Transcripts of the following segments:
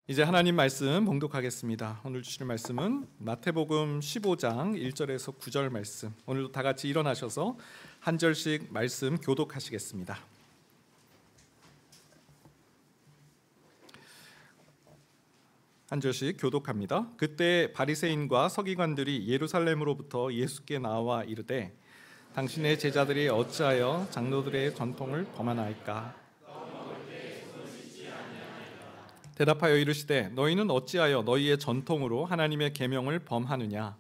이제 하나님 말씀 봉독하겠습니다. 오늘 주시는 말씀은 마태복음 15장 1절에서 9절 말씀. 오늘도 다 같이 일어나셔서 한 절씩 말씀 교독하시겠습니다. 한 절씩 교독합니다. 그때 바리새인과 서기관들이 예루살렘으로부터 예수께 나와 이르되 당신의 제자들이 어찌하여 장로들의 전통을 범하나이까? 대답하여 이르시되 너희는 어찌하여 너희의 전통으로 하나님의 계명을 범하느냐?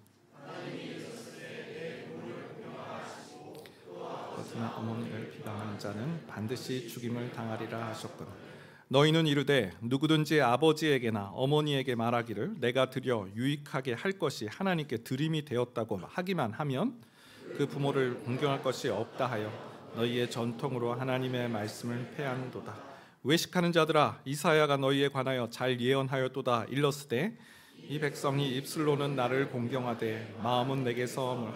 그러나 어머니를 비방하는 자는 반드시 죽임을 당하리라 하셨거늘. 너희는 이르되 누구든지 아버지에게나 어머니에게 말하기를 내가 드려 유익하게 할 것이 하나님께 드림이 되었다고 하기만 하면 그 부모를 공경할 것이 없다 하여 너희의 전통으로 하나님의 말씀을 폐하는도다. 외식하는 자들아, 이사야가 너희에 관하여 잘 예언하였도다. 일렀으되 이 백성이 입술로는 나를 공경하되 마음은 내게서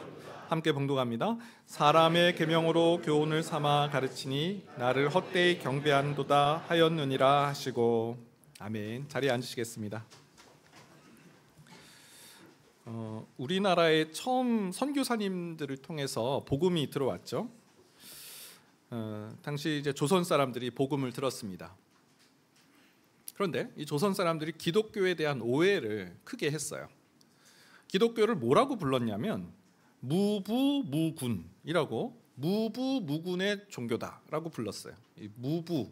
함께 봉독합니다. 사람의 계명으로 교훈을 삼아 가르치니 나를 헛되이 경배하는도다 하였느니라 하시고. 아멘. 자리에 앉으시겠습니다. 우리나라에 처음 선교사님들을 통해서 복음이 들어왔죠. 당시 이제 조선 사람들이 복음을 들었습니다. 그런데 이 조선 사람들이 기독교에 대한 오해를 크게 했어요. 기독교를 뭐라고 불렀냐면 무부무군이라고, 무부무군의 종교다라고 불렀어요. 이 무부,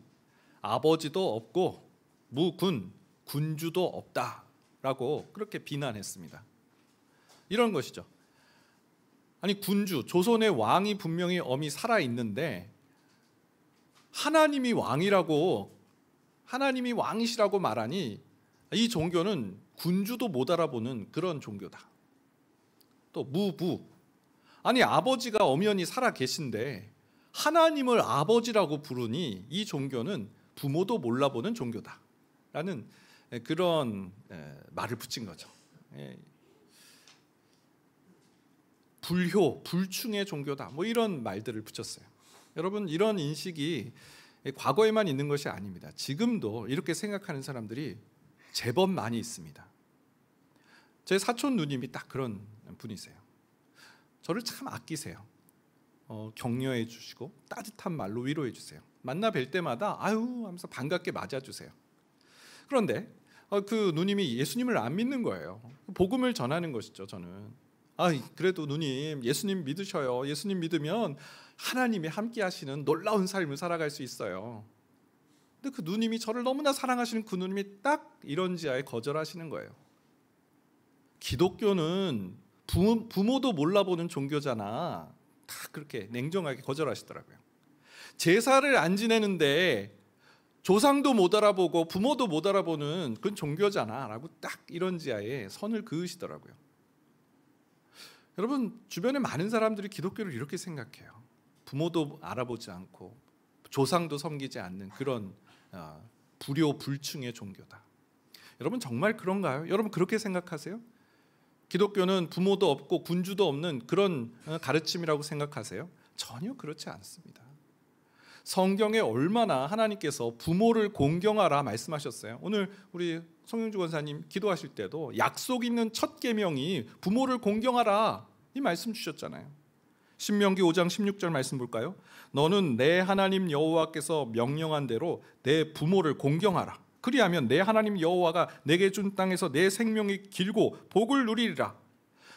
아버지도 없고, 무군, 군주도 없다라고 그렇게 비난했습니다. 이런 것이죠. 아니, 군주, 조선의 왕이 분명히 엄히 살아있는데 하나님이 왕이시라고 말하니 이 종교는 군주도 못 알아보는 그런 종교다. 또 무부, 아니 아버지가 엄연히 살아 계신데 하나님을 아버지라고 부르니 이 종교는 부모도 몰라보는 종교다 라는 그런 말을 붙인 거죠. 불효, 불충의 종교다, 뭐 이런 말들을 붙였어요. 여러분, 이런 인식이 과거에만 있는 것이 아닙니다. 지금도 이렇게 생각하는 사람들이 제법 많이 있습니다. 제 사촌 누님이 딱 그런 분이세요. 저를 참 아끼세요. 격려해 주시고 따뜻한 말로 위로해 주세요. 만나 뵐 때마다 아유 하면서 반갑게 맞아주세요. 그런데 그 누님이 예수님을 안 믿는 거예요. 복음을 전하는 것이죠. 저는 그래도 누님 예수님 믿으셔요. 예수님 믿으면 하나님이 함께 하시는 놀라운 삶을 살아갈 수 있어요. 근데 그 누님이 저를 너무나 사랑하시는 그 누님이 딱 이런 지하에 거절하시는 거예요. 기독교는 부모도 몰라보는 종교잖아. 다 그렇게 냉정하게 거절하시더라고요. 제사를 안 지내는데 조상도 못 알아보고 부모도 못 알아보는 그런 종교잖아 라고 딱 이런 지하에 선을 그으시더라고요. 여러분, 주변에 많은 사람들이 기독교를 이렇게 생각해요. 부모도 알아보지 않고 조상도 섬기지 않는 그런 불효 불충의 종교다. 여러분, 정말 그런가요? 여러분 그렇게 생각하세요? 기독교는 부모도 없고 군주도 없는 그런 가르침이라고 생각하세요? 전혀 그렇지 않습니다. 성경에 얼마나 하나님께서 부모를 공경하라 말씀하셨어요. 오늘 우리 송영주 권사님 기도하실 때도 약속 있는 첫 계명이 부모를 공경하라 이 말씀 주셨잖아요. 신명기 5장 16절 말씀 볼까요? 너는 내 하나님 여호와께서 명령한 대로 내 부모를 공경하라. 그리하면 내 하나님 여호와가 내게 준 땅에서 내 생명이 길고 복을 누리리라.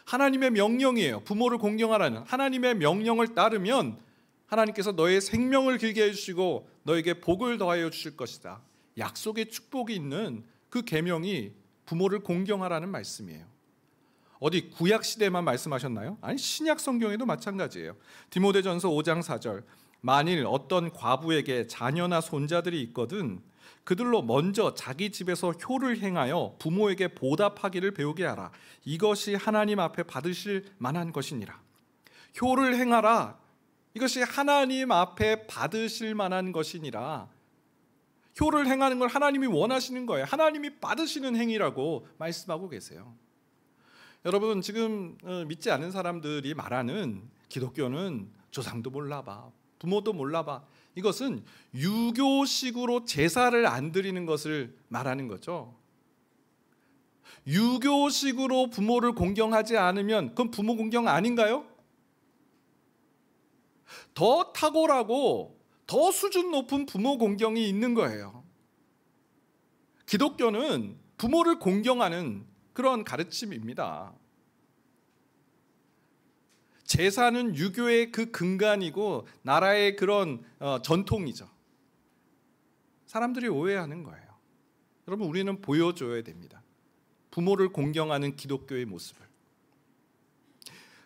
하나님의 명령이에요. 부모를 공경하라는 하나님의 명령을 따르면 하나님께서 너의 생명을 길게 해주시고 너에게 복을 더하여 주실 것이다. 약속의 축복이 있는 그 계명이 부모를 공경하라는 말씀이에요. 어디 구약 시대만 말씀하셨나요? 아니, 신약 성경에도 마찬가지예요. 디모데전서 5장 4절, 만일 어떤 과부에게 자녀나 손자들이 있거든 그들로 먼저 자기 집에서 효를 행하여 부모에게 보답하기를 배우게 하라. 이것이 하나님 앞에 받으실 만한 것이니라. 효를 행하라. 이것이 하나님 앞에 받으실 만한 것이니라. 효를 행하는 걸 하나님이 원하시는 거예요. 하나님이 받으시는 행위라고 말씀하고 계세요. 여러분, 지금 믿지 않는 사람들이 말하는 기독교는 조상도 몰라봐, 부모도 몰라봐, 이것은 유교식으로 제사를 안 드리는 것을 말하는 거죠. 유교식으로 부모를 공경하지 않으면 그건 부모 공경 아닌가요? 더 탁월하고 더 수준 높은 부모 공경이 있는 거예요. 기독교는 부모를 공경하는 그런 가르침입니다. 제사는 유교의 그 근간이고 나라의 그런 전통이죠. 사람들이 오해하는 거예요. 여러분, 우리는 보여줘야 됩니다. 부모를 공경하는 기독교의 모습을.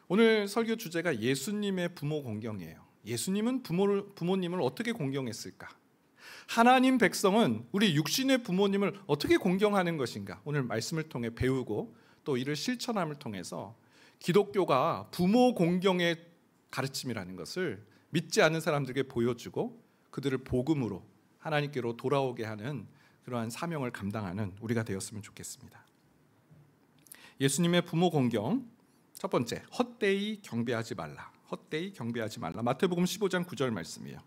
오늘 설교 주제가 예수님의 부모 공경이에요. 예수님은 부모님을 어떻게 공경했을까? 하나님 백성은 우리 육신의 부모님을 어떻게 공경하는 것인가? 오늘 말씀을 통해 배우고 또 이를 실천함을 통해서 기독교가 부모 공경의 가르침이라는 것을 믿지 않는 사람들에게 보여주고 그들을 복음으로 하나님께로 돌아오게 하는 그러한 사명을 감당하는 우리가 되었으면 좋겠습니다. 예수님의 부모 공경, 첫 번째, 헛되이 경배하지 말라. 헛되이 경배하지 말라. 마태복음 15장 9절 말씀이에요.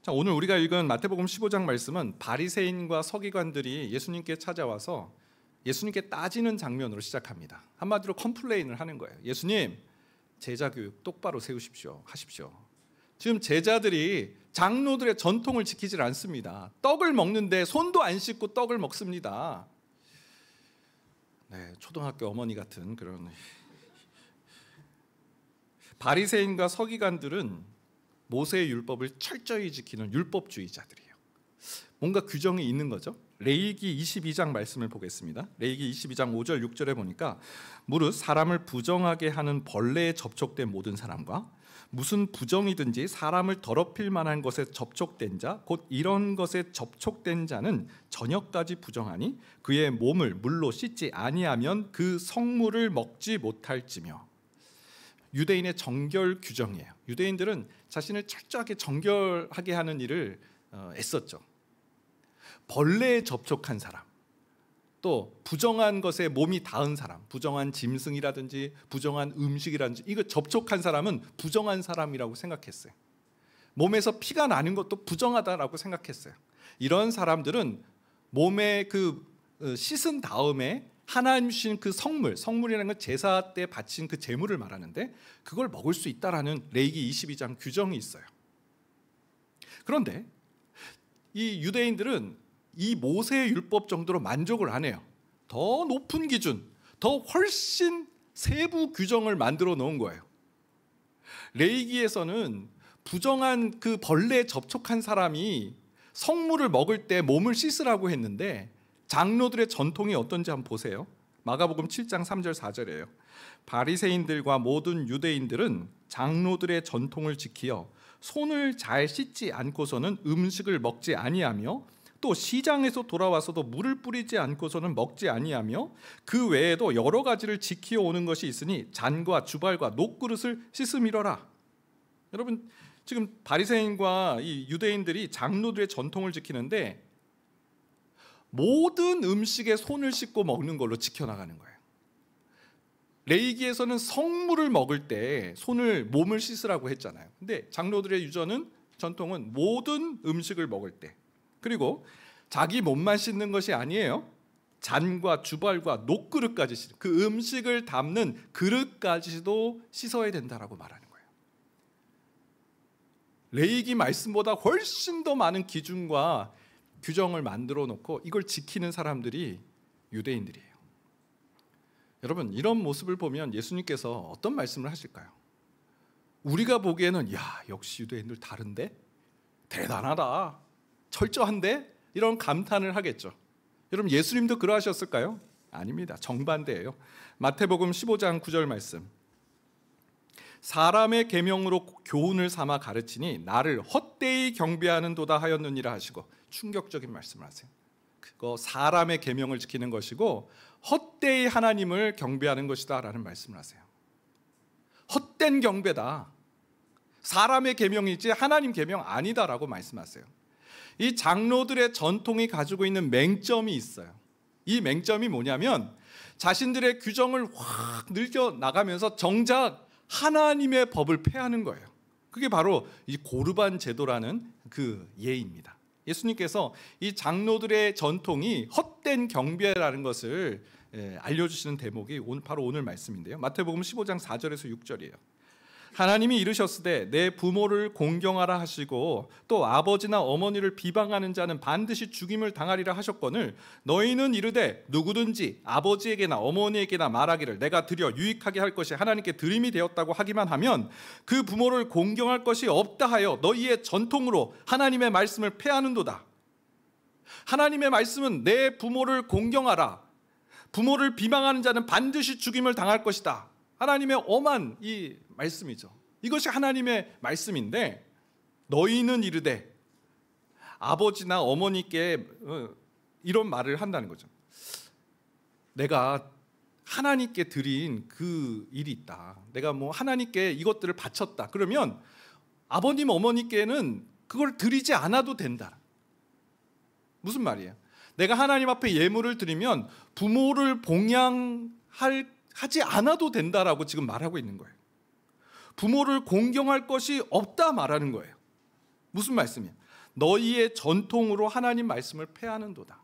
자, 오늘 우리가 읽은 마태복음 15장 말씀은 바리새인과 서기관들이 예수님께 찾아와서 예수님께 따지는 장면으로 시작합니다. 한마디로 컴플레인을 하는 거예요. 예수님, 제자 교육 똑바로 세우십시오. 하십시오. 지금 제자들이 장로들의 전통을 지키질 않습니다. 떡을 먹는데 손도 안 씻고 떡을 먹습니다. 네, 초등학교 어머니 같은 그런. 바리새인과 서기관들은 모세의 율법을 철저히 지키는 율법주의자들이에요. 뭔가 규정이 있는 거죠. 레위기 22장 말씀을 보겠습니다. 레위기 22장 5절 6절에 보니까 무릇 사람을 부정하게 하는 벌레에 접촉된 모든 사람과 무슨 부정이든지 사람을 더럽힐 만한 것에 접촉된 자 곧 이런 것에 접촉된 자는 저녁까지 부정하니 그의 몸을 물로 씻지 아니하면 그 성물을 먹지 못할지며. 유대인의 정결 규정이에요. 유대인들은 자신을 철저하게 정결하게 하는 일을 애썼죠. 벌레에 접촉한 사람, 또 부정한 것에 몸이 닿은 사람, 부정한 짐승이라든지 부정한 음식이라든지 이거 접촉한 사람은 부정한 사람이라고 생각했어요. 몸에서 피가 나는 것도 부정하다라고 생각했어요. 이런 사람들은 몸에 씻은 다음에 하나님 주신 그 성물이라는 건 제사 때 바친 그 제물을 말하는데 그걸 먹을 수 있다라는 레위기 22장 규정이 있어요. 그런데 이 유대인들은 이 모세의 율법 정도로 만족을 안 해요. 더 높은 기준, 더 훨씬 세부 규정을 만들어 놓은 거예요. 레위기에서는 부정한 그 벌레에 접촉한 사람이 성물을 먹을 때 몸을 씻으라고 했는데 장로들의 전통이 어떤지 한번 보세요. 마가복음 7장 3절 4절이에요. 바리새인들과 모든 유대인들은 장로들의 전통을 지키어 손을 잘 씻지 않고서는 음식을 먹지 아니하며 또 시장에서 돌아와서도 물을 뿌리지 않고서는 먹지 아니하며 그 외에도 여러 가지를 지키어 오는 것이 있으니 잔과 주발과 녹그릇을 씻음이러라. 여러분, 지금 바리새인과 이 유대인들이 장로들의 전통을 지키는데 모든 음식에 손을 씻고 먹는 걸로 지켜나가는 거예요. 레위기에서는 성물을 먹을 때 몸을 씻으라고 했잖아요. 근데 장로들의 전통은 모든 음식을 먹을 때, 그리고 자기 몸만 씻는 것이 아니에요. 잔과 주발과 녹그릇까지 씻는, 그 음식을 담는 그릇까지도 씻어야 된다라고 말하는 거예요. 레위기 말씀보다 훨씬 더 많은 기준과 규정을 만들어 놓고 이걸 지키는 사람들이 유대인들이에요. 여러분, 이런 모습을 보면 예수님께서 어떤 말씀을 하실까요? 우리가 보기에는 역시 유대인들 다른데? 대단하다. 철저한데? 이런 감탄을 하겠죠. 여러분, 예수님도 그러하셨을까요? 아닙니다. 정반대예요. 마태복음 15장 9절 말씀. 사람의 계명으로 교훈을 삼아 가르치니 나를 헛되이 경배하는도다 하였느니라 하시고, 충격적인 말씀을 하세요. 그거 사람의 계명을 지키는 것이고 헛되이 하나님을 경배하는 것이다 라는 말씀을 하세요. 헛된 경배다. 사람의 계명이지 하나님 계명 아니다라고 말씀하세요. 이 장로들의 전통이 가지고 있는 맹점이 있어요. 이 맹점이 뭐냐면 자신들의 규정을 확 늘려 나가면서 정작 하나님의 법을 폐하는 거예요. 그게 바로 이 고르반 제도라는 그 예입니다. 예수님께서 이 장로들의 전통이 헛된 경배라는 것을 알려주시는 대목이 바로 오늘 말씀인데요. 마태복음 15장 4절에서 6절이에요. 하나님이 이르셨으되 내 부모를 공경하라 하시고 또 아버지나 어머니를 비방하는 자는 반드시 죽임을 당하리라 하셨거늘 너희는 이르되 누구든지 아버지에게나 어머니에게나 말하기를 내가 드려 유익하게 할 것이 하나님께 드림이 되었다고 하기만 하면 그 부모를 공경할 것이 없다 하여 너희의 전통으로 하나님의 말씀을 폐하는도다. 하나님의 말씀은 내 부모를 공경하라, 부모를 비방하는 자는 반드시 죽임을 당할 것이다. 하나님의 엄한 이 말씀이죠. 이것이 하나님의 말씀인데 너희는 이르되 아버지나 어머니께 이런 말을 한다는 거죠. 내가 하나님께 드린 그 일이 있다. 내가 뭐 하나님께 이것들을 바쳤다. 그러면 아버님 어머니께는 그걸 드리지 않아도 된다. 무슨 말이에요? 내가 하나님 앞에 예물을 드리면 부모를 하지 않아도 된다라고 지금 말하고 있는 거예요. 부모를 공경할 것이 없다 말하는 거예요. 무슨 말씀이에요? 너희의 전통으로 하나님 말씀을 폐하는도다.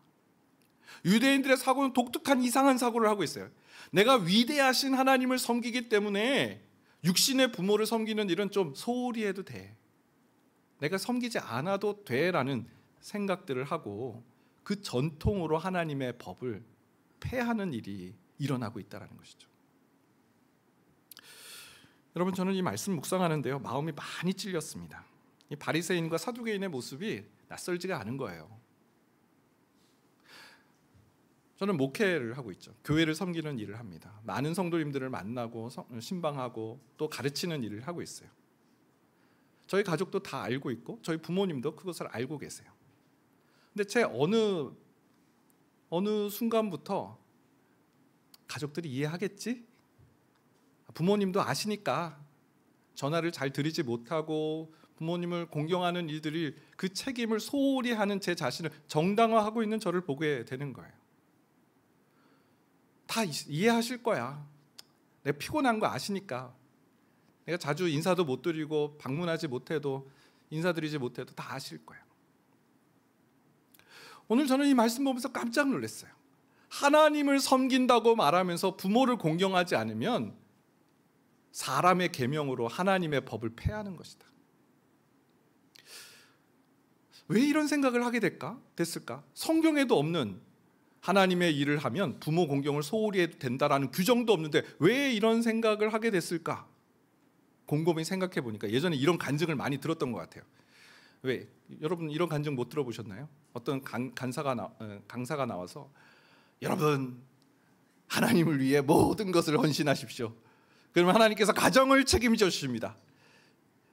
유대인들의 사고는 독특한 이상한 사고를 하고 있어요. 내가 위대하신 하나님을 섬기기 때문에 육신의 부모를 섬기는 일은 좀 소홀히 해도 돼. 내가 섬기지 않아도 돼라는 생각들을 하고 그 전통으로 하나님의 법을 폐하는 일이 일어나고 있다는 것이죠. 여러분, 저는 이 말씀 묵상하는데요, 마음이 많이 찔렸습니다. 이 바리새인과 사두개인의 모습이 낯설지가 않은 거예요. 저는 목회를 하고 있죠. 교회를 섬기는 일을 합니다. 많은 성도님들을 만나고 신방하고 또 가르치는 일을 하고 있어요. 저희 가족도 다 알고 있고 저희 부모님도 그것을 알고 계세요. 근데 제 어느 순간부터 가족들이 이해하겠지? 부모님도 아시니까 전화를 잘 드리지 못하고 부모님을 공경하는 일들이 그 책임을 소홀히 하는 제 자신을 정당화하고 있는 저를 보게 되는 거예요. 다 이해하실 거야. 내가 피곤한 거 아시니까. 내가 자주 인사도 못 드리고 방문하지 못해도 인사드리지 못해도 다 아실 거예요. 오늘 저는 이 말씀 보면서 깜짝 놀랐어요. 하나님을 섬긴다고 말하면서 부모를 공경하지 않으면 사람의 계명으로 하나님의 법을 폐하는 것이다. 왜 이런 생각을 하게 됐을까? 성경에도 없는 하나님의 일을 하면 부모 공경을 소홀히 해도 된다라는 규정도 없는데 왜 이런 생각을 하게 됐을까? 곰곰이 생각해 보니까 예전에 이런 간증을 많이 들었던 것 같아요. 왜? 여러분 이런 간증 못 들어보셨나요? 어떤 강사가 나와서 여러분 하나님을 위해 모든 것을 헌신하십시오. 그러면 하나님께서 가정을 책임져 주십니다.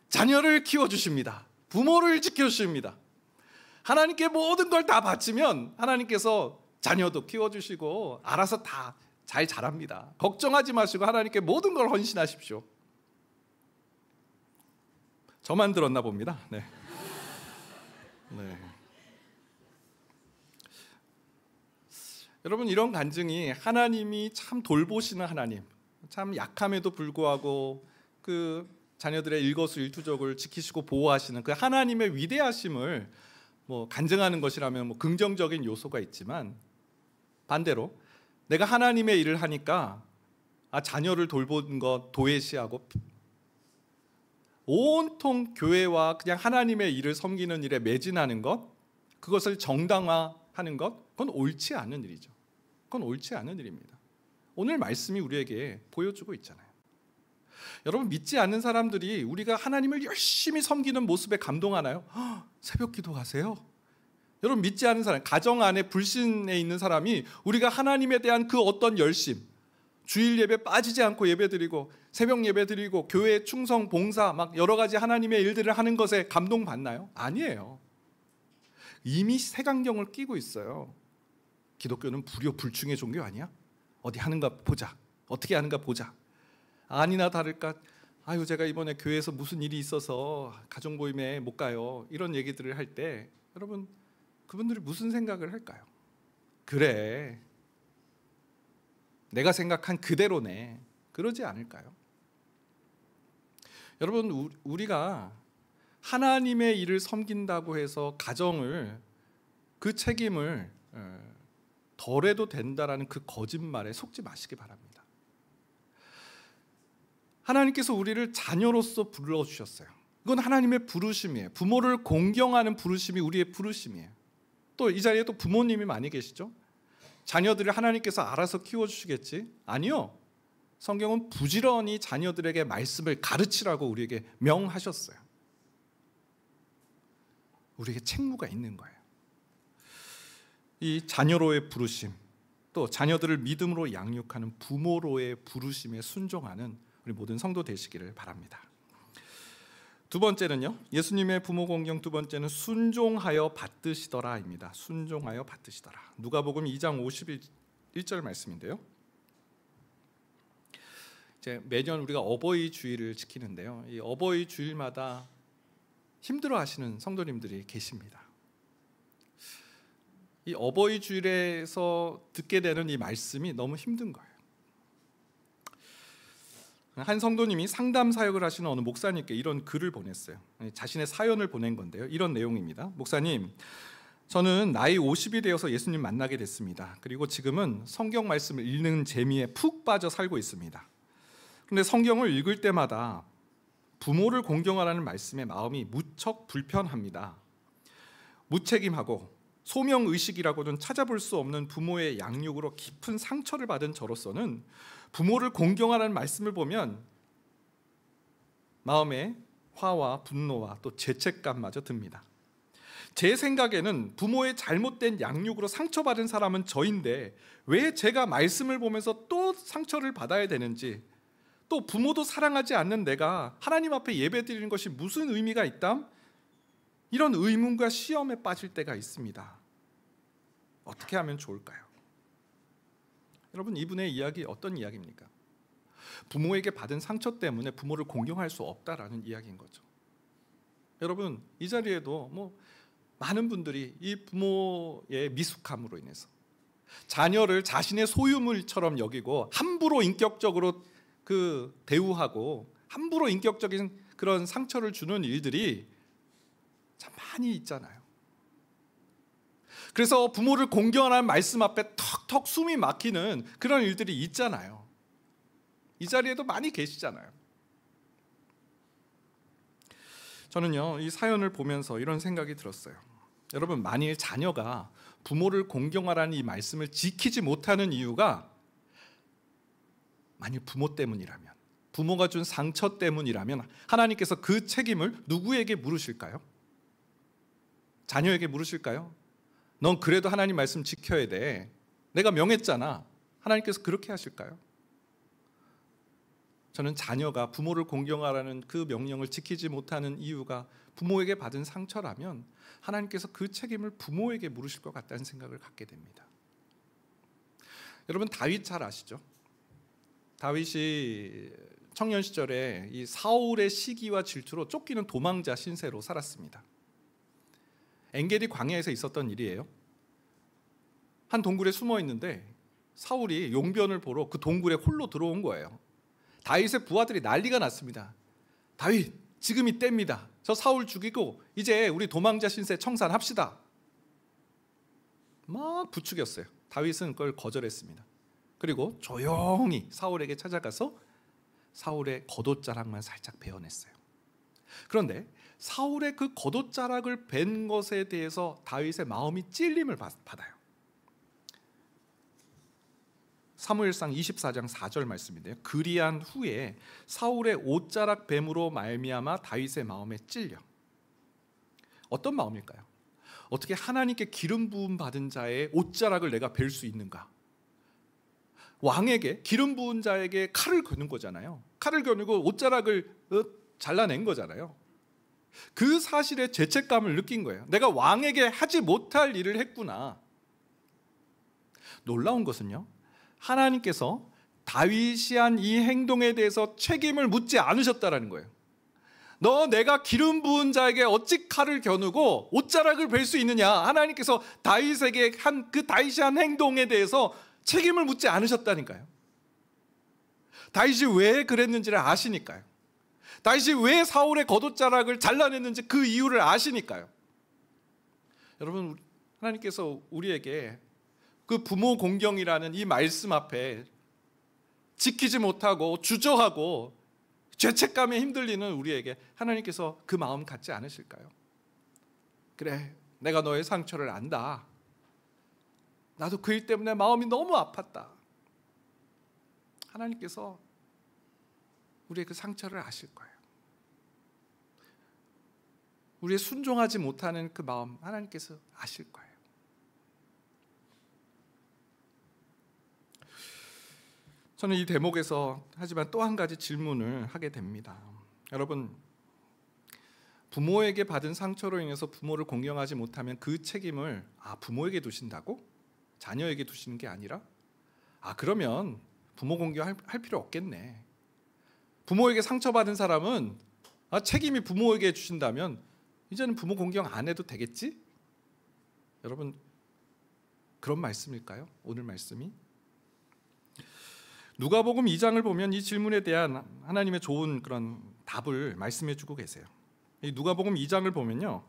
자녀를 키워주십니다. 부모를 지켜주십니다. 하나님께 모든 걸 다 바치면 하나님께서 자녀도 키워주시고 알아서 다 잘 자랍니다. 걱정하지 마시고 하나님께 모든 걸 헌신하십시오. 저만 들었나 봅니다. 네. 여러분 이런 간증이 하나님이 참 돌보시는 하나님, 참 약함에도 불구하고 그 자녀들의 일거수일투족을 지키시고 보호하시는 그 하나님의 위대하심을 간증하는 것이라면 긍정적인 요소가 있지만 반대로 내가 하나님의 일을 하니까 자녀를 돌보는 것 도외시하고 온통 교회와 그냥 하나님의 일을 섬기는 일에 매진하는 것, 그것을 정당화하는 것, 그건 옳지 않은 일이죠. 그건 옳지 않은 일입니다. 오늘 말씀이 우리에게 보여주고 있잖아요. 여러분 믿지 않는 사람들이 우리가 하나님을 열심히 섬기는 모습에 감동하나요? 새벽 기도하세요? 여러분 믿지 않는 사람, 가정 안에 불신에 있는 사람이 우리가 하나님에 대한 그 어떤 열심, 주일 예배 빠지지 않고 예배드리고 새벽 예배드리고 교회 충성, 봉사 막 여러 가지 하나님의 일들을 하는 것에 감동받나요? 아니에요. 이미 색안경을 끼고 있어요. 기독교는 불효 불충의 종교 아니야? 어디 하는가 보자. 어떻게 하는가 보자. 아니나 다를까 제가 이번에 교회에서 무슨 일이 있어서 가족 모임에 못 가요. 이런 얘기들을 할 때 여러분 그분들이 무슨 생각을 할까요? 그래, 내가 생각한 그대로네. 그러지 않을까요? 여러분 우리가 하나님의 일을 섬긴다고 해서 가정을 그 책임을 덜해도 된다라는 그 거짓말에 속지 마시기 바랍니다. 하나님께서 우리를 자녀로서 불러주셨어요. 이건 하나님의 부르심이에요. 부모를 공경하는 부르심이 우리의 부르심이에요. 또 이 자리에 또 부모님이 많이 계시죠? 자녀들을 하나님께서 알아서 키워주시겠지? 아니요. 성경은 부지런히 자녀들에게 말씀을 가르치라고 우리에게 명하셨어요. 우리에게 책무가 있는 거예요. 이 자녀로의 부르심, 또 자녀들을 믿음으로 양육하는 부모로의 부르심에 순종하는 우리 모든 성도 되시기를 바랍니다. 두 번째는요, 예수님의 부모 공경 두 번째는 순종하여 받드시더라입니다. 순종하여 받드시더라. 누가복음 2장 51절 말씀인데요. 이제 매년 우리가 어버이 주일을 지키는데요, 이 어버이 주일마다 힘들어하시는 성도님들이 계십니다. 이 어버이 주일에서 듣게 되는 이 말씀이 너무 힘든 거예요. 한 성도님이 상담 사역을 하시는 어느 목사님께 이런 글을 보냈어요. 자신의 사연을 보낸 건데요, 이런 내용입니다. 목사님, 저는 나이 50이 되어서 예수님 만나게 됐습니다. 그리고 지금은 성경 말씀을 읽는 재미에 푹 빠져 살고 있습니다. 그런데 성경을 읽을 때마다 부모를 공경하라는 말씀에 마음이 무척 불편합니다. 무책임하고 소명의식이라고는 찾아볼 수 없는 부모의 양육으로 깊은 상처를 받은 저로서는 부모를 공경하라는 말씀을 보면 마음에 화와 분노와 또 죄책감마저 듭니다. 제 생각에는 부모의 잘못된 양육으로 상처받은 사람은 저인데 왜 제가 말씀을 보면서 또 상처를 받아야 되는지, 또 부모도 사랑하지 않는 내가 하나님 앞에 예배드리는 것이 무슨 의미가 있담? 이런 의문과 시험에 빠질 때가 있습니다. 어떻게 하면 좋을까요? 여러분, 이분의 이야기 어떤 이야기입니까? 부모에게 받은 상처 때문에 부모를 공경할 수 없다라는 이야기인 거죠. 여러분, 이 자리에도 많은 분들이 이 부모의 미숙함으로 인해서 자녀를 자신의 소유물처럼 여기고 함부로 인격적으로 대우하고 함부로 인격적인 그런 상처를 주는 일들이 참 많이 있잖아요. 그래서 부모를 공경하는 말씀 앞에 턱턱 숨이 막히는 그런 일들이 있잖아요. 이 자리에도 많이 계시잖아요. 저는요, 이 사연을 보면서 이런 생각이 들었어요. 여러분, 만일 자녀가 부모를 공경하라는 이 말씀을 지키지 못하는 이유가 만일 부모 때문이라면, 부모가 준 상처 때문이라면 하나님께서 그 책임을 누구에게 물으실까요? 자녀에게 물으실까요? 넌 그래도 하나님 말씀 지켜야 돼. 내가 명했잖아. 하나님께서 그렇게 하실까요? 저는 자녀가 부모를 공경하라는 그 명령을 지키지 못하는 이유가 부모에게 받은 상처라면 하나님께서 그 책임을 부모에게 물으실 것 같다는 생각을 갖게 됩니다. 여러분, 다윗 잘 아시죠? 다윗이 청년 시절에 이 사울의 시기와 질투로 쫓기는 도망자 신세로 살았습니다. 엔게디 광야에서 있었던 일이에요. 한 동굴에 숨어 있는데 사울이 용변을 보러 그 동굴에 홀로 들어온 거예요. 다윗의 부하들이 난리가 났습니다. 다윗, 지금이 때입니다. 저 사울 죽이고 이제 우리 도망자 신세 청산합시다. 막 부추겼어요. 다윗은 그걸 거절했습니다. 그리고 조용히 사울에게 찾아가서 사울의 겉옷자락만 살짝 베어냈어요. 그런데 사울의 그 겉옷자락을 벤 것에 대해서 다윗의 마음이 찔림을 받아요. 사무엘상 24장 4절 말씀인데요, 그리한 후에 사울의 옷자락 뱀으로 말미암아 다윗의 마음에 찔려. 어떤 마음일까요? 어떻게 하나님께 기름 부음 받은 자의 옷자락을 내가 벨 수 있는가? 왕에게, 기름 부은 자에게 칼을 겨눈 거잖아요. 칼을 겨누고 옷자락을 잘라낸 거잖아요. 그 사실에 죄책감을 느낀 거예요. 내가 왕에게 하지 못할 일을 했구나. 놀라운 것은요, 하나님께서 다윗이 한 이 행동에 대해서 책임을 묻지 않으셨다라는 거예요. 너 내가 기름 부은 자에게 어찌 칼을 겨누고 옷자락을 벨 수 있느냐? 하나님께서 다윗에게 한 그 다윗이 한 행동에 대해서 책임을 묻지 않으셨다니까요. 다윗이 왜 그랬는지를 아시니까요. 다윗이 왜 사울의 겉옷자락을 잘라냈는지 그 이유를 아시니까요. 여러분, 하나님께서 우리에게 그 부모 공경이라는 이 말씀 앞에 지키지 못하고 주저하고 죄책감에 힘들리는 우리에게 하나님께서 그 마음 갖지 않으실까요? 그래, 내가 너의 상처를 안다. 나도 그 일 때문에 마음이 너무 아팠다. 하나님께서 우리의 그 상처를 아실 거예요. 우리의 순종하지 못하는 그 마음 하나님께서 아실 거예요. 저는 이 대목에서 하지만 또 한 가지 질문을 하게 됩니다. 여러분, 부모에게 받은 상처로 인해서 부모를 공경하지 못하면 그 책임을 부모에게 두신다고? 자녀에게 두시는 게 아니라? 그러면 부모 공경할 필요 없겠네. 부모에게 상처받은 사람은 책임이 부모에게 주신다면 이제는 부모 공경 안 해도 되겠지? 여러분, 그런 말씀일까요? 오늘 말씀이? 누가복음 2장을 보면 이 질문에 대한 하나님의 좋은 그런 답을 말씀해 주고 계세요. 이 누가복음 2장을 보면요,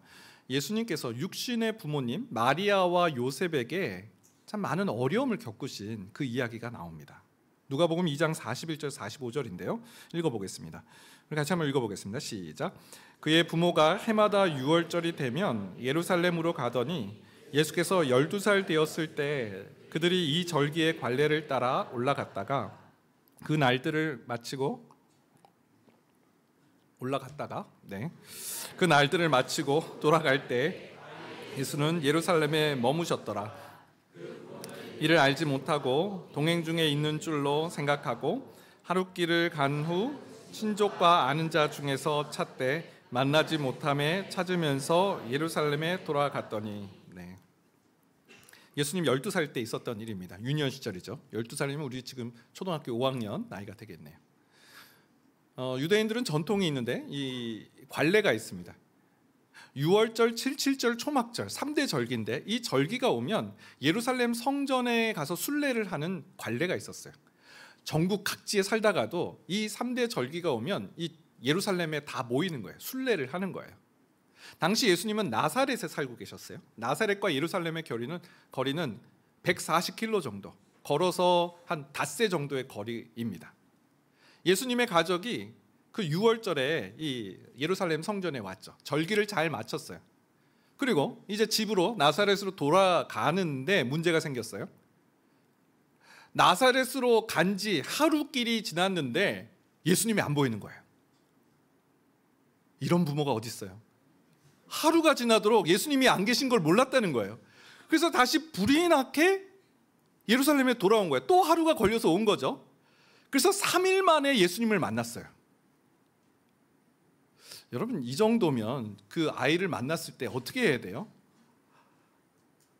예수님께서 육신의 부모님 마리아와 요셉에게 참 많은 어려움을 겪으신 그 이야기가 나옵니다. 누가복음 2장 41절 45절인데요. 읽어보겠습니다. 같이 한번 읽어보겠습니다. 시작. 그의 부모가 해마다 유월절이 되면 예루살렘으로 가더니 예수께서 12살 되었을 때 그들이 이 절기의 관례를 따라 올라갔다가 그 날들을 마치고 돌아갈 때 예수는 예루살렘에 머무셨더라. 이를 알지 못하고 동행 중에 있는 줄로 생각하고 하룻길을 간 후 친족과 아는 자 중에서 찾되 만나지 못함에 찾으면서 예루살렘에 돌아갔더니. 예수님 12살 때 있었던 일입니다. 유년 시절이죠. 12살이면 우리 지금 초등학교 5학년 나이가 되겠네요. 유대인들은 전통이 있는데 이 관례가 있습니다. 6월절, 7.7절, 초막절 3대 절기인데 이 절기가 오면 예루살렘 성전에 가서 순례를 하는 관례가 있었어요. 전국 각지에 살다가도 이 3대 절기가 오면 이 예루살렘에 다 모이는 거예요. 순례를 하는 거예요. 당시 예수님은 나사렛에 살고 계셨어요. 나사렛과 예루살렘의 거리는 140km 정도, 걸어서 한 닷새 정도의 거리입니다. 예수님의 가족이 그 6월절에 이 예루살렘 성전에 왔죠. 절기를 잘 마쳤어요. 그리고 이제 집으로 나사렛으로 돌아가는데 문제가 생겼어요. 나사렛으로 간 지 하루길이 지났는데 예수님이 안 보이는 거예요. 이런 부모가 어디 있어요? 하루가 지나도록 예수님이 안 계신 걸 몰랐다는 거예요. 그래서 다시 불이 나게 예루살렘에 돌아온 거예요. 또 하루가 걸려서 온 거죠. 그래서 3일 만에 예수님을 만났어요. 여러분, 이 정도면 그 아이를 만났을 때 어떻게 해야 돼요?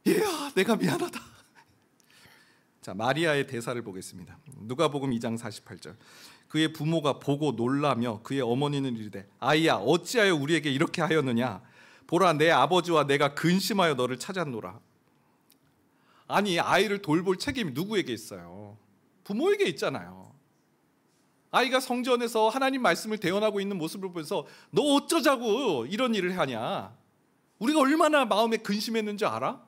얘야, 내가 미안하다. 자, 마리아의 대사를 보겠습니다. 누가복음 2장 48절. 그의 부모가 보고 놀라며 그의 어머니는 이르되 아이야, 어찌하여 우리에게 이렇게 하였느냐? 보라, 내 아버지와 내가 근심하여 너를 찾았노라. 아니, 아이를 돌볼 책임이 누구에게 있어요? 부모에게 있잖아요. 아이가 성전에서 하나님 말씀을 대언하고 있는 모습을 보면서 너 어쩌자고 이런 일을 하냐? 우리가 얼마나 마음에 근심했는지 알아?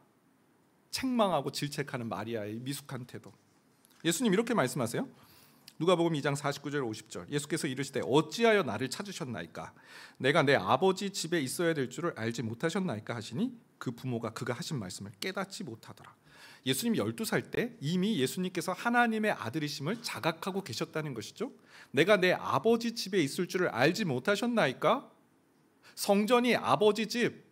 책망하고 질책하는 마리아의 미숙한 태도. 예수님 이렇게 말씀하세요. 누가복음 2장 49절 50절. 예수께서 이르시되 어찌하여 나를 찾으셨나이까? 내가 내 아버지 집에 있어야 될 줄을 알지 못하셨나이까 하시니 그 부모가 그가 하신 말씀을 깨닫지 못하더라. 예수님이 12살 때 이미 예수님께서 하나님의 아들이심을 자각하고 계셨다는 것이죠. 내가 내 아버지 집에 있을 줄을 알지 못하셨나이까? 성전이 아버지 집,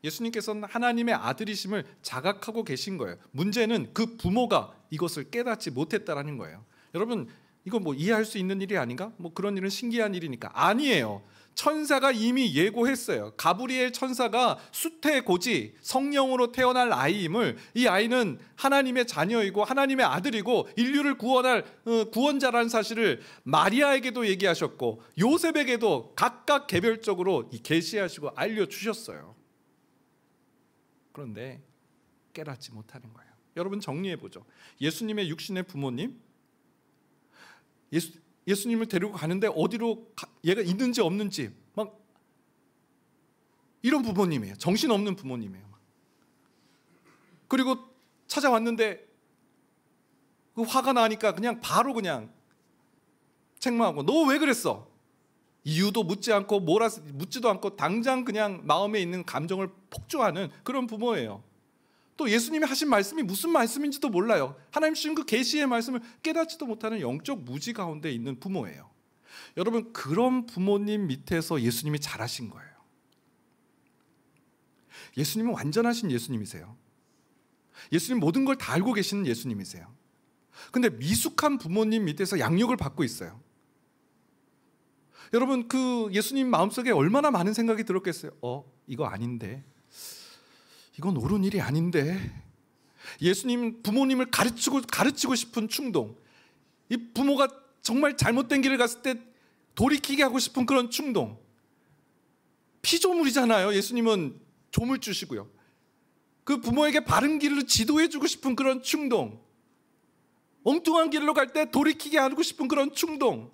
예수님께서는 하나님의 아들이심을 자각하고 계신 거예요. 문제는 그 부모가 이것을 깨닫지 못했다라는 거예요. 여러분, 이거 뭐 이해할 수 있는 일이 아닌가? 뭐 그런 일은 신기한 일이니까. 아니에요. 천사가 이미 예고했어요. 가브리엘 천사가 수태 고지 성령으로 태어날 아이임을, 이 아이는 하나님의 자녀이고 하나님의 아들이고 인류를 구원할 구원자라는 사실을 마리아에게도 얘기하셨고 요셉에게도 각각 개별적으로 계시하시고 알려주셨어요. 그런데 깨닫지 못하는 거예요. 여러분, 정리해보죠. 예수님의 육신의 부모님, 예수님을 데리고 가는데 어디로 얘가 있는지 없는지 막 이런 부모님이에요. 정신없는 부모님이에요. 그리고 찾아왔는데 그 화가 나니까 그냥 바로 그냥 책망하고 너 왜 그랬어? 이유도 묻지 않고 묻지도 않고 당장 그냥 마음에 있는 감정을 폭주하는 그런 부모예요. 또 예수님이 하신 말씀이 무슨 말씀인지도 몰라요. 하나님 주신 그 계시의 말씀을 깨닫지도 못하는 영적 무지 가운데 있는 부모예요. 여러분, 그런 부모님 밑에서 예수님이 자라신 거예요. 예수님은 완전하신 예수님이세요. 예수님 모든 걸 다 알고 계시는 예수님이세요. 근데 미숙한 부모님 밑에서 양육을 받고 있어요. 여러분, 그 예수님 마음속에 얼마나 많은 생각이 들었겠어요. 이거 아닌데, 이건 옳은 일이 아닌데. 예수님 부모님을 가르치고 싶은 충동, 이 부모가 정말 잘못된 길을 갔을 때 돌이키게 하고 싶은 그런 충동. 피조물이잖아요. 예수님은 조물주시고요. 그 부모에게 바른 길을 지도해주고 싶은 그런 충동, 엉뚱한 길로 갈 때 돌이키게 하고 싶은 그런 충동,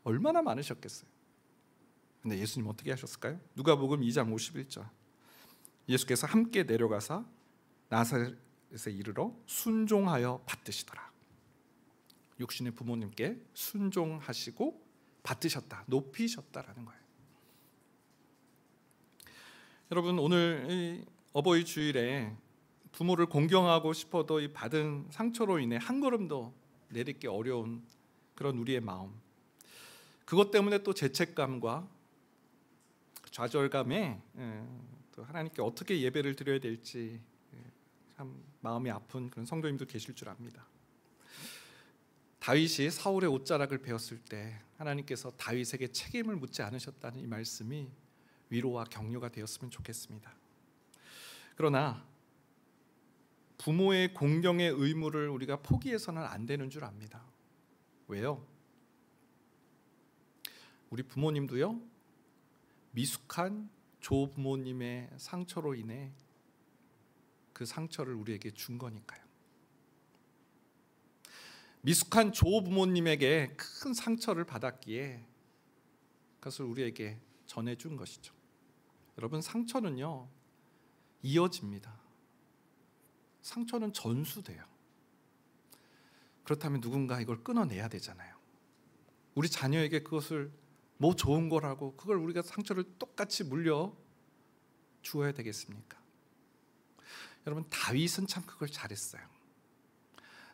얼마나 많으셨겠어요. 근데 예수님 어떻게 하셨을까요? 누가복음 2장 51절, 예수께서 함께 내려가사 나사렛에 이르러 순종하여 받드시더라. 육신의 부모님께 순종하시고 받드셨다, 높이셨다라는 거예요. 여러분, 오늘 이 어버이 주일에 부모를 공경하고 싶어도 이 받은 상처로 인해 한 걸음도 내딛기 어려운 그런 우리의 마음, 그것 때문에 또 죄책감과 좌절감에 또 하나님께 어떻게 예배를 드려야 될지 참 마음이 아픈 그런 성도님도 계실 줄 압니다. 다윗이 사울의 옷자락을 베었을 때 하나님께서 다윗에게 책임을 묻지 않으셨다는 이 말씀이 위로와 격려가 되었으면 좋겠습니다. 그러나 부모의 공경의 의무를 우리가 포기해서는 안 되는 줄 압니다. 왜요? 우리 부모님도요, 미숙한 조부모님의 상처로 인해 그 상처를 우리에게 준 거니까요. 미숙한 조부모님에게 큰 상처를 받았기에 그것을 우리에게 전해준 것이죠. 여러분, 상처는요 이어집니다. 상처는 전수돼요. 그렇다면 누군가 이걸 끊어내야 되잖아요. 우리 자녀에게 그것을 뭐 좋은 거라고 그걸 우리가 상처를 똑같이 물려 주어야 되겠습니까? 여러분, 다윗은 참 그걸 잘했어요.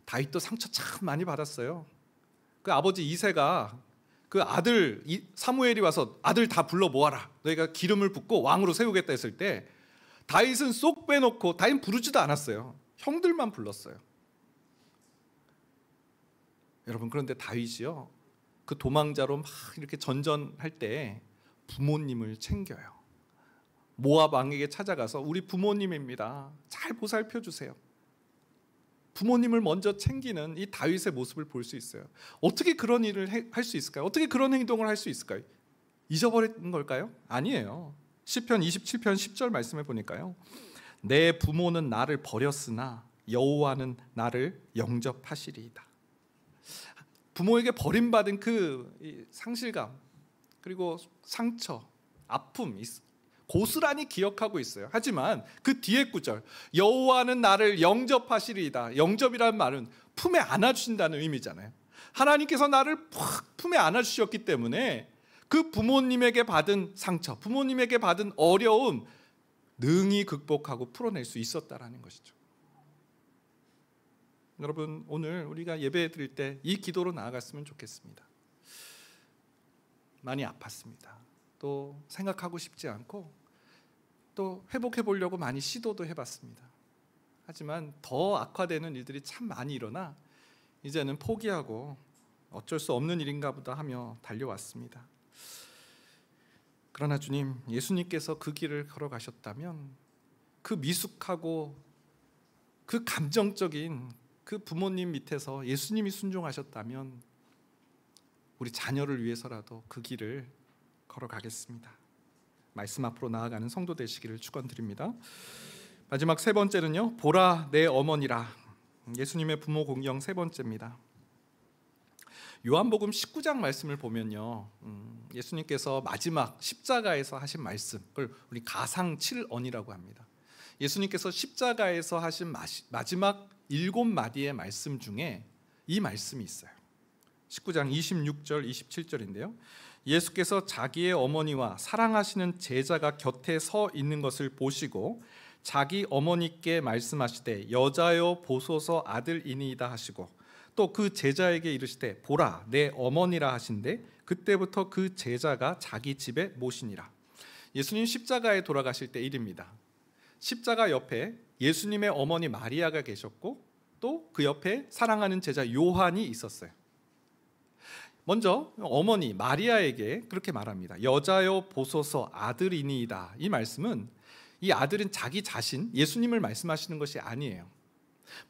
다윗도 상처 참 많이 받았어요. 그 아버지 이새가 그 아들 사무엘이 와서 아들 다 불러 모아라, 너희가 기름을 붓고 왕으로 세우겠다 했을 때 다윗은 쏙 빼놓고, 다윗은 부르지도 않았어요. 형들만 불렀어요. 여러분, 그런데 다윗이요, 그 도망자로 막 이렇게 전전할 때 부모님을 챙겨요. 모압 왕에게 찾아가서 우리 부모님입니다, 잘 보살펴 주세요. 부모님을 먼저 챙기는 이 다윗의 모습을 볼 수 있어요. 어떻게 그런 일을 할 수 있을까요? 어떻게 그런 행동을 할 수 있을까요? 잊어버린 걸까요? 아니에요. 시편 27편 10절 말씀에 보니까요, 내 부모는 나를 버렸으나 여호와는 나를 영접하시리이다. 부모에게 버림받은 그 상실감, 그리고 상처, 아픔 고스란히 기억하고 있어요. 하지만 그 뒤에 구절, 여호와는 나를 영접하시리이다. 영접이라는 말은 품에 안아주신다는 의미잖아요. 하나님께서 나를 품에 안아주셨기 때문에 그 부모님에게 받은 상처, 부모님에게 받은 어려움 능히 극복하고 풀어낼 수 있었다라는 것이죠. 여러분, 오늘 우리가 예배 드릴 때 이 기도로 나아갔으면 좋겠습니다. 많이 아팠습니다. 또 생각하고 싶지 않고 또 회복해 보려고 많이 시도도 해봤습니다. 하지만 더 악화되는 일들이 참 많이 일어나 이제는 포기하고 어쩔 수 없는 일인가 보다 하며 달려왔습니다. 그러나 주님, 예수님께서 그 길을 걸어가셨다면, 그 미숙하고 그 감정적인 그 부모님 밑에서 예수님이 순종하셨다면 우리 자녀를 위해서라도 그 길을 걸어가겠습니다. 말씀 앞으로 나아가는 성도 되시기를 축원드립니다. 마지막 세 번째는요, 보라 내 어머니라. 예수님의 부모 공경 세 번째입니다. 요한복음 19장 말씀을 보면요, 예수님께서 마지막 십자가에서 하신 말씀, 그걸 우리 가상 7언이라고 합니다. 예수님께서 십자가에서 하신 마지막 7마디의 말씀 중에 이 말씀이 있어요. 19장 26절 27절인데요. 예수께서 자기의 어머니와 사랑하시는 제자가 곁에 서 있는 것을 보시고 자기 어머니께 말씀하시되 여자여 보소서 아들이니이다 하시고 또 그 제자에게 이르시되 보라 내 어머니라 하신대 그때부터 그 제자가 자기 집에 모시니라. 예수님 십자가에 돌아가실 때 일입니다. 십자가 옆에 예수님의 어머니 마리아가 계셨고 또 그 옆에 사랑하는 제자 요한이 있었어요. 먼저 어머니 마리아에게 그렇게 말합니다. 여자여 보소서 아들이니이다. 이 말씀은 이 아들은 자기 자신 예수님을 말씀하시는 것이 아니에요.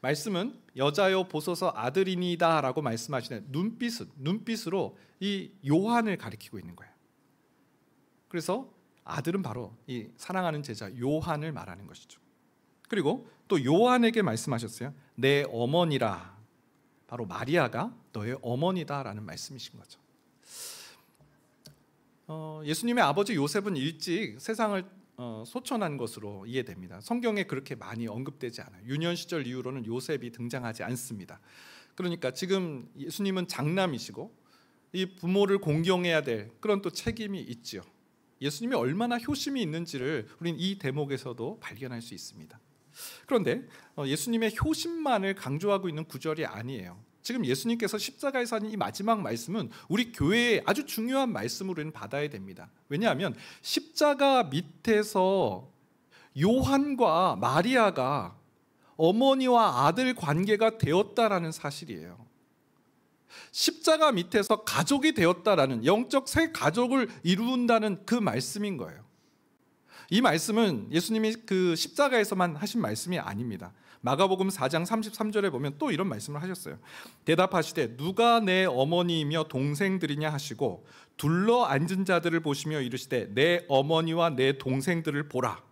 말씀은 여자여 보소서 아들이니이다 라고 말씀하시는 눈빛으로 이 요한을 가리키고 있는 거예요. 그래서 아들은 바로 이 사랑하는 제자 요한을 말하는 것이죠. 그리고 또 요한에게 말씀하셨어요. 내 어머니라. 바로 마리아가 너의 어머니다라는 말씀이신 거죠. 예수님의 아버지 요셉은 일찍 세상을 소천한 것으로 이해됩니다. 성경에 그렇게 많이 언급되지 않아요. 유년 시절 이후로는 요셉이 등장하지 않습니다. 그러니까 지금 예수님은 장남이시고 이 부모를 공경해야 될 그런 또 책임이 있지요. 예수님이 얼마나 효심이 있는지를 우리는 이 대목에서도 발견할 수 있습니다. 그런데 예수님의 효심만을 강조하고 있는 구절이 아니에요. 지금 예수님께서 십자가에서 하는 이 마지막 말씀은 우리 교회의 아주 중요한 말씀으로 우리는 받아야 됩니다. 왜냐하면 십자가 밑에서 요한과 마리아가 어머니와 아들 관계가 되었다라는 사실이에요. 십자가 밑에서 가족이 되었다라는 영적 새 가족을 이룬다는 그 말씀인 거예요. 이 말씀은 예수님이 그 십자가에서만 하신 말씀이 아닙니다. 마가복음 4장 33절에 보면 또 이런 말씀을 하셨어요. 대답하시되 누가 내 어머니이며 동생들이냐 하시고 둘러 앉은 자들을 보시며 이르시되 내 어머니와 내 동생들을 보라.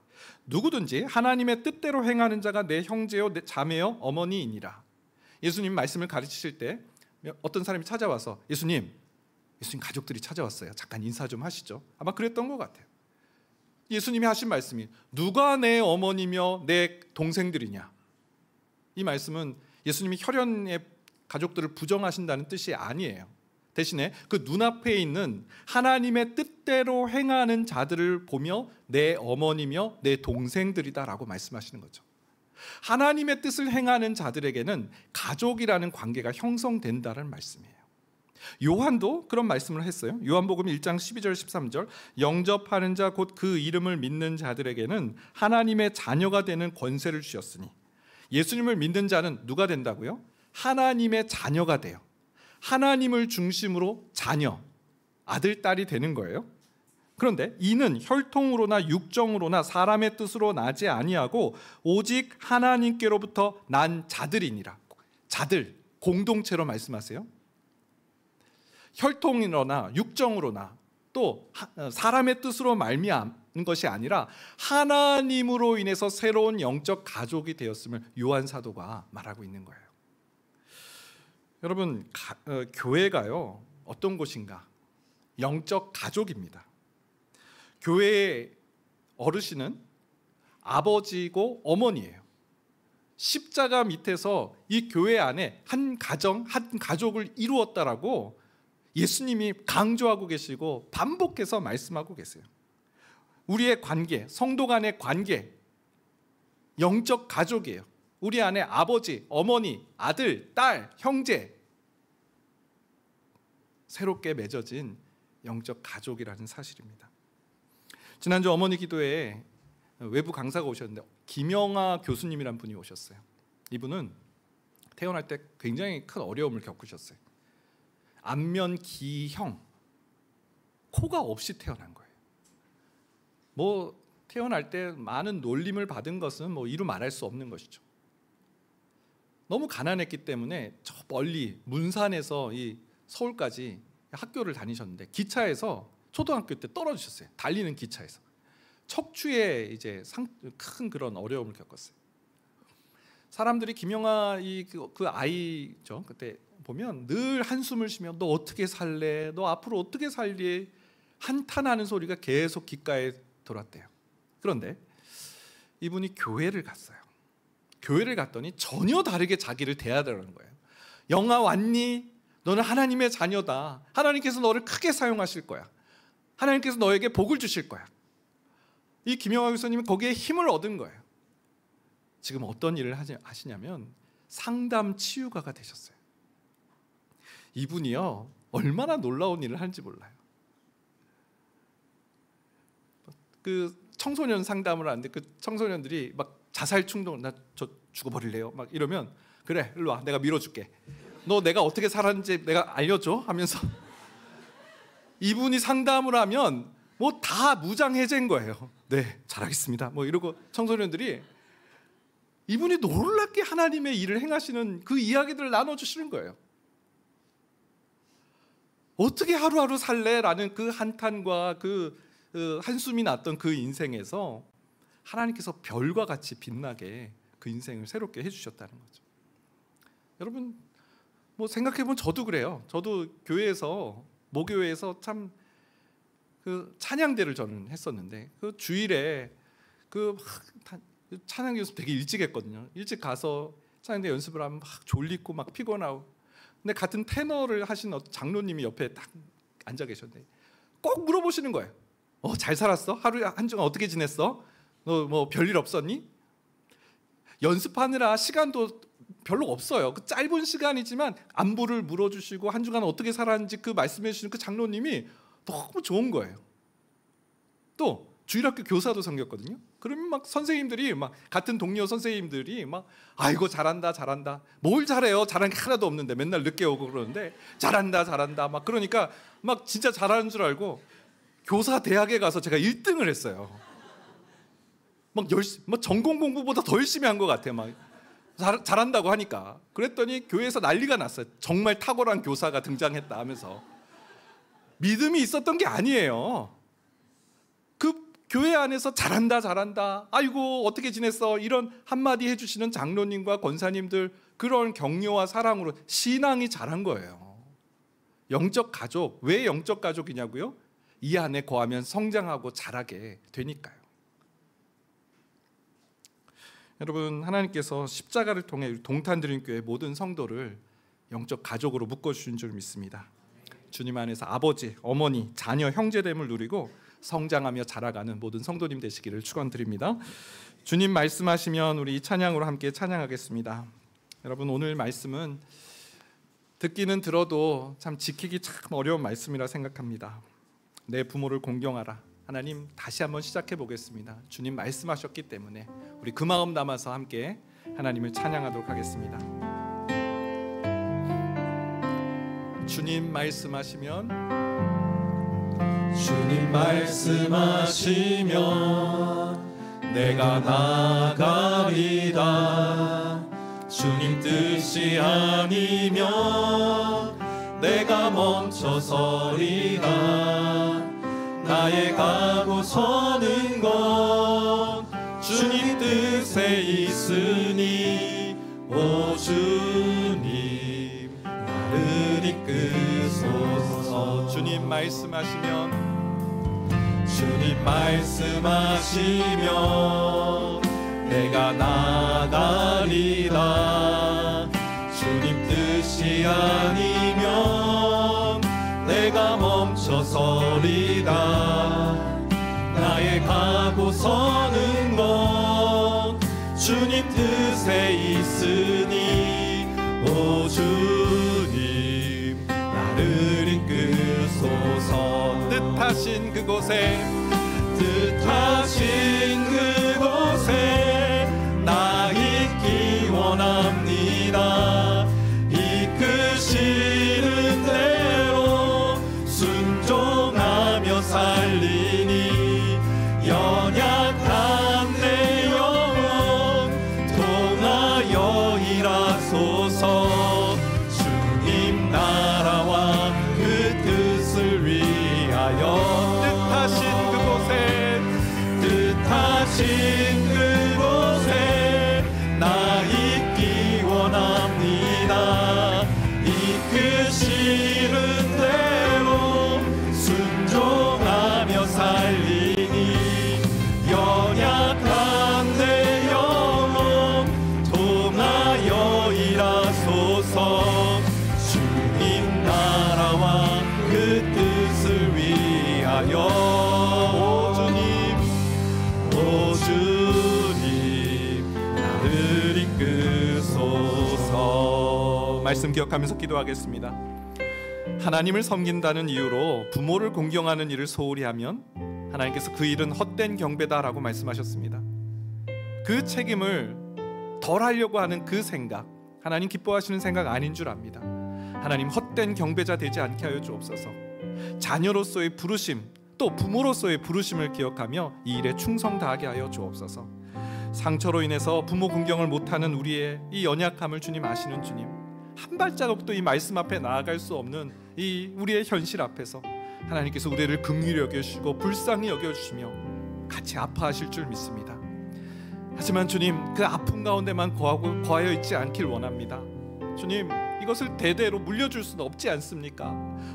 누구든지 하나님의 뜻대로 행하는 자가 내 형제요 내 자매요 어머니이니라. 예수님 말씀을 가르치실 때 어떤 사람이 찾아와서 예수님 가족들이 찾아왔어요. 잠깐 인사 좀 하시죠. 아마 그랬던 것 같아요. 예수님이 하신 말씀이 누가 내 어머니며 내 동생들이냐. 이 말씀은 예수님이 혈연의 가족들을 부정하신다는 뜻이 아니에요. 대신에 그 눈앞에 있는 하나님의 뜻대로 행하는 자들을 보며 내 어머니며 내 동생들이다라고 말씀하시는 거죠. 하나님의 뜻을 행하는 자들에게는 가족이라는 관계가 형성된다는 말씀이에요. 요한도 그런 말씀을 했어요. 요한복음 1장 12절 13절 영접하는 자 곧 그 이름을 믿는 자들에게는 하나님의 자녀가 되는 권세를 주셨으니. 예수님을 믿는 자는 누가 된다고요? 하나님의 자녀가 돼요. 하나님을 중심으로 자녀, 아들, 딸이 되는 거예요. 그런데 이는 혈통으로나 육정으로나 사람의 뜻으로 나지 아니하고 오직 하나님께로부터 난 자들이니라. 자들, 공동체로 말씀하세요. 혈통이로나 육정으로나 또 사람의 뜻으로 말미암은 것이 아니라 하나님으로 인해서 새로운 영적 가족이 되었음을 요한 사도가 말하고 있는 거예요. 여러분, 교회가요 어떤 곳인가? 영적 가족입니다. 교회의 어르신은 아버지고 어머니예요. 십자가 밑에서 이 교회 안에 한 가정, 한 가족을 이루었다라고 예수님이 강조하고 계시고 반복해서 말씀하고 계세요. 우리의 관계, 성도 간의 관계, 영적 가족이에요. 우리 안에 아버지, 어머니, 아들, 딸, 형제, 새롭게 맺어진 영적 가족이라는 사실입니다. 지난주 어머니 기도회에 외부 강사가 오셨는데 김영아 교수님이란 분이 오셨어요. 이분은 태어날 때 굉장히 큰 어려움을 겪으셨어요. 안면 기형, 코가 없이 태어난 거예요. 뭐 태어날 때 많은 놀림을 받은 것은 뭐 이루 말할 수 없는 것이죠. 너무 가난했기 때문에 저 멀리 문산에서 이 서울까지 학교를 다니셨는데 기차에서 초등학교 때 떨어지셨어요. 달리는 기차에서 척추에 이제 큰 그런 어려움을 겪었어요. 사람들이 김영아 그 아이죠. 그때 보면 늘 한숨을 쉬며 너 어떻게 살래? 너 앞으로 어떻게 살리? 한탄하는 소리가 계속 귓가에 돌았대요. 그런데 이분이 교회를 갔어요. 교회를 갔더니 전혀 다르게 자기를 대하더라는 거예요. 영아 왔니? 너는 하나님의 자녀다. 하나님께서 너를 크게 사용하실 거야. 하나님께서 너에게 복을 주실 거야. 이 김영하 교수님은 거기에 힘을 얻은 거예요. 지금 어떤 일을 하시냐면 상담 치유가가 되셨어요. 이분이요, 얼마나 놀라운 일을 하는지 몰라요. 그 청소년 상담을 하는데 그 청소년들이 막 자살 충동, 나 저 죽어버릴래요 막 이러면, 그래 일로 와, 내가 밀어줄게, 너 내가 어떻게 살았는지 내가 알려줘 하면서 이분이 상담을 하면 뭐 다 무장해제인 거예요. 네, 잘하겠습니다 뭐 이러고 청소년들이 이분이 놀랍게 하나님의 일을 행하시는 그 이야기들을 나눠주시는 거예요. 어떻게 하루하루 살래라는 그 한탄과 그 한숨이 났던 그 인생에서 하나님께서 별과 같이 빛나게 그 인생을 새롭게 해주셨다는 거죠. 여러분 뭐 생각해보면 저도 그래요. 저도 교회에서, 모교회에서 참 그 찬양대를 저는 했었는데 그 주일에 그 찬양 연습 되게 일찍 했거든요. 일찍 가서 찬양대 연습을 하면 막 졸리고 막 피곤하고, 근데 같은 테너를 하신 장로님이 옆에 딱 앉아 계셨는데 꼭 물어보시는 거예요. 잘 살았어? 하루에 한 주간 어떻게 지냈어? 너 뭐 별일 없었니? 연습하느라 시간도 별로 없어요. 그 짧은 시간이지만 안부를 물어주시고 한 주간 어떻게 살았는지 그 말씀해 주시는 그 장로님이 너무 좋은 거예요. 또 주일학교 교사도 섬겼거든요. 그러면 막 선생님들이, 막 같은 동료 선생님들이 막 아이고 잘한다 잘한다. 뭘 잘해요? 잘한 게 하나도 없는데 맨날 늦게 오고 그러는데 잘한다 잘한다 막 그러니까 막 진짜 잘하는 줄 알고 교사 대학에 가서 제가 1등을 했어요. 막 전공 공부보다 더 열심히 한 것 같아요. 막 잘한다고 하니까. 그랬더니 교회에서 난리가 났어요. 정말 탁월한 교사가 등장했다 하면서. 믿음이 있었던 게 아니에요. 그 교회 안에서 잘한다 잘한다, 아이고 어떻게 지냈어, 이런 한마디 해주시는 장로님과 권사님들, 그런 격려와 사랑으로 신앙이 자란 거예요. 영적 가족. 왜 영적 가족이냐고요? 이 안에 거하면 성장하고 자라게 되니까요. 여러분, 하나님께서 십자가를 통해 동탄드림교회 모든 성도를 영적 가족으로 묶어주신 줄 믿습니다. 주님 안에서 아버지, 어머니, 자녀, 형제됨을 누리고 성장하며 자라가는 모든 성도님 되시기를 축원드립니다. 주님 말씀하시면 우리 이 찬양으로 함께 찬양하겠습니다. 여러분, 오늘 말씀은 듣기는 들어도 참 지키기 참 어려운 말씀이라 생각합니다. 내 부모를 공경하라. 하나님, 다시 한번 시작해 보겠습니다. 주님 말씀하셨기 때문에 우리 그 마음 담아서 함께 하나님을 찬양하도록 하겠습니다. 주님 말씀하시면, 주님 말씀하시면 내가 나가리다. 주님 뜻이 아니면 내가 멈춰서리다. 나의 가고 서는 건 주님 뜻에 있으니, 오 주님 나를 이끄소서. 주님 말씀하시면, 주님 말씀하시면 내가 나가리다. 주님 뜻이 아니면 내가 멈춰서리다. 나의 가고 서는 건 주님 뜻에 있으니, 오 주님 나를 이끄소서. 뜻하신 그곳에, 뜻하신 그곳에 나 있기 원합니다. 이끄시는 대로 순종하며 살리니, 연약한 내 영혼 통하여 일하소서. 주님 나라와 그 뜻을 위하여. 뜻하신 그 싫은 대로 순종하며 살리니 연약한 내 영혼 통하여 일하소서. 주님 나라와 그 뜻을 위하여 오 주님 나를 이끄소서. 말씀 기억하면서 기도하겠습니다. 하나님을 섬긴다는 이유로 부모를 공경하는 일을 소홀히 하면 하나님께서 그 일은 헛된 경배다라고 말씀하셨습니다. 그 책임을 덜 하려고 하는 그 생각, 하나님 기뻐하시는 생각 아닌 줄 압니다. 하나님 헛된 경배자 되지 않게 하여 주옵소서. 자녀로서의 부르심, 또 부모로서의 부르심을 기억하며 이 일에 충성 다하게 하여 주옵소서. 상처로 인해서 부모 공경을 못하는 우리의 이 연약함을 주님 아시는 주님, 한 발자국도 이 말씀 앞에 나아갈 수 없는 이 우리의 현실 앞에서 하나님께서 우리를 긍휼히 여겨주시고 불쌍히 여겨주시며 같이 아파하실 줄 믿습니다. 하지만 주님, 그 아픔 가운데만 거하여 있지 않길 원합니다. 주님, 이것을 대대로 물려줄 수는 없지 않습니까?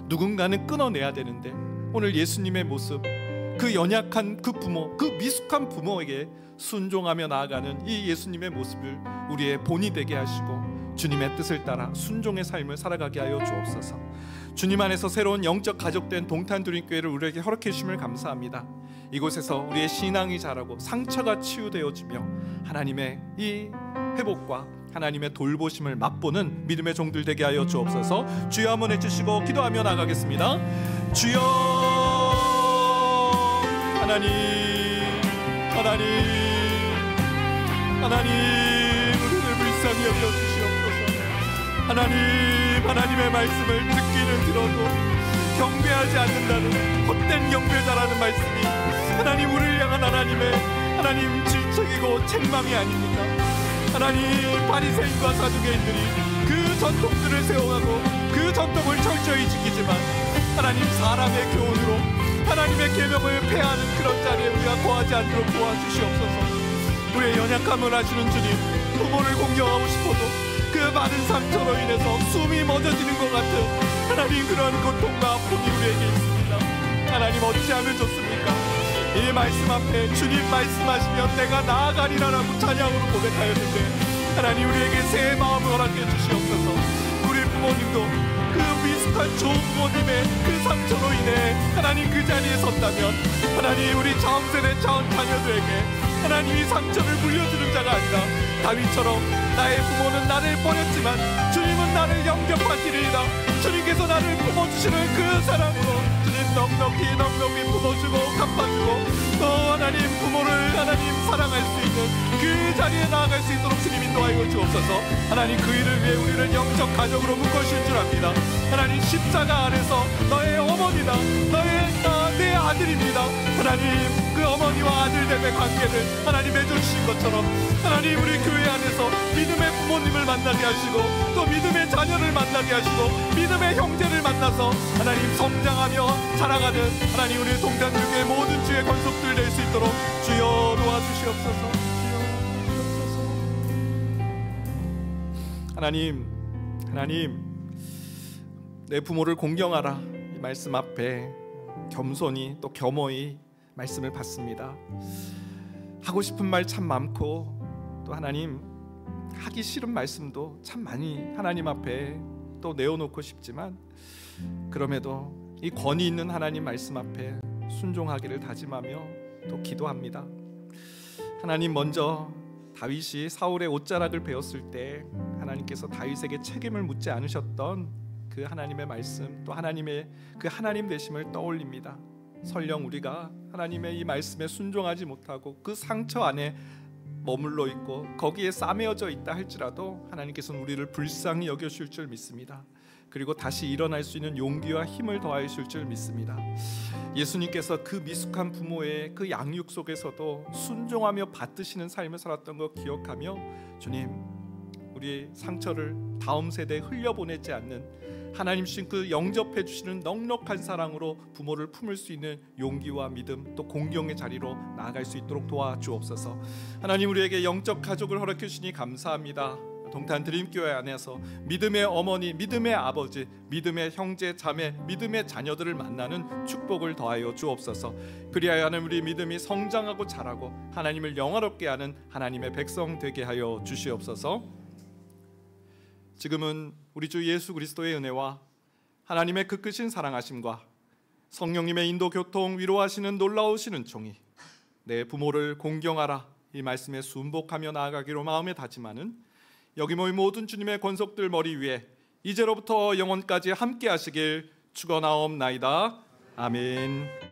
누군가는 끊어내야 되는데 오늘 예수님의 모습, 그 연약한 그 부모, 그 미숙한 부모에게 순종하며 나아가는 이 예수님의 모습을 우리의 본이 되게 하시고 주님의 뜻을 따라 순종의 삶을 살아가게 하여 주옵소서. 주님 안에서 새로운 영적 가족된 동탄두림교회를 우리에게 허락해 주심을 감사합니다. 이곳에서 우리의 신앙이 자라고 상처가 치유되어지며 하나님의 이 회복과 하나님의 돌보심을 맛보는 믿음의 종들 되게 하여 주옵소서. 주여 한번 해주시고 기도하며 나가겠습니다. 주여 하나님, 하나님, 하나님, 우리를 불쌍히 여겨주시옵소서. 하나님, 하나님의 말씀을 듣기는 들어도 경배하지 않는다는 헛된 경배자라는 말씀이 하나님, 우리를 향한 하나님 질책이고 책망이 아닙니까? 하나님, 바리새인과 사두개인들이 그 전통들을 세워가고 그 전통을 철저히 지키지만 하나님, 사람의 교훈으로 하나님의 계명을 폐하는 그런 자리에 우리가 거하지 않도록 도와주시옵소서. 우리의 연약함을 아시는 주님, 부모를 공경하고 싶어도 그 많은 상처로 인해서 숨이 멎어지는 것 같은 하나님, 그런 고통과 아픔이 우리에게 있습니다. 하나님, 어찌하면 좋습니까? 이 말씀 앞에 주님 말씀하시면 내가 나아가리라라고 찬양으로 고백하였는데 하나님, 우리에게 새 마음을 허락해 주시옵소서. 우리 부모님도 그 미숙한 조부모님의 그 상처로 인해 하나님 그 자리에 섰다면 하나님, 우리 자음세대 자녀들에게 하나님 이 상처를 물려주는 자가 아니라 다윗처럼 나의 부모는 나를 버렸지만 주님은 나를 영접하시리이다, 주님께서 나를 품어주시는 그 사랑으로 주님 넉넉히 품어주고 갚아주고 또 하나님 부모를 하나님 사랑할 수 있는 그 자리에 나아갈 수 있도록 주님 인도하여 주옵소서. 하나님, 그 일을 위해 우리는 영적 가족으로 묶으실 줄 압니다. 하나님, 십자가 안에서 너의 어머니다, 내 아들입니다. 하나님, 그 어머니와 아들됨의 관계를 하나님 맺어주신 것처럼 하나님, 우리 교회 안에서 믿음의 부모님을 만나게 하시고 또 믿음의 자녀를 만나게 하시고 믿음의 형제를 만나서 하나님 성장하며 자라가는 하나님, 우리 동탄교회 모든 주의 권속들 될 수 있도록 주여 도와주시옵소서. 하나님, 내 부모를 공경하라, 이 말씀 앞에 겸손히 또 겸허히 말씀을 받습니다. 하고 싶은 말 참 많고 또 하나님, 하기 싫은 말씀도 참 많이 하나님 앞에 또 내어놓고 싶지만 그럼에도 이 권위 있는 하나님 말씀 앞에 순종하기를 다짐하며 또 기도합니다. 하나님, 먼저 다윗이 사울의 옷자락을 베었을 때 하나님께서 다윗에게 책임을 묻지 않으셨던 그 하나님의 말씀, 또 하나님의 그 하나님 되심을 떠올립니다. 설령 우리가 하나님의 이 말씀에 순종하지 못하고 그 상처 안에 머물러 있고 거기에 싸매어져 있다 할지라도 하나님께서는 우리를 불쌍히 여겨주실 줄 믿습니다. 그리고 다시 일어날 수 있는 용기와 힘을 더하여 주실 줄 믿습니다. 예수님께서 그 미숙한 부모의 그 양육 속에서도 순종하며 받드시는 삶을 살았던 것 기억하며 주님, 우리의 상처를 다음 세대에 흘려보내지 않는 하나님 주신 그 영접해 주시는 넉넉한 사랑으로 부모를 품을 수 있는 용기와 믿음 또 공경의 자리로 나아갈 수 있도록 도와주옵소서. 하나님, 우리에게 영적 가족을 허락해 주시니 감사합니다. 동탄 드림교회 안에서 믿음의 어머니, 믿음의 아버지, 믿음의 형제, 자매, 믿음의 자녀들을 만나는 축복을 더하여 주옵소서. 그리하여 하는 우리 믿음이 성장하고 자라고 하나님을 영화롭게 하는 하나님의 백성 되게 하여 주시옵소서. 지금은 우리 주 예수 그리스도의 은혜와 하나님의 그 크신 사랑하심과 성령님의 인도 교통 위로하시는 놀라우시는 종이 내 부모를 공경하라 이 말씀에 순복하며 나아가기로 마음에 다짐하는 여기 모인 모든 주님의 권속들 머리 위에 이제로부터 영원까지 함께 하시길 축원하옵나이다. 아멘.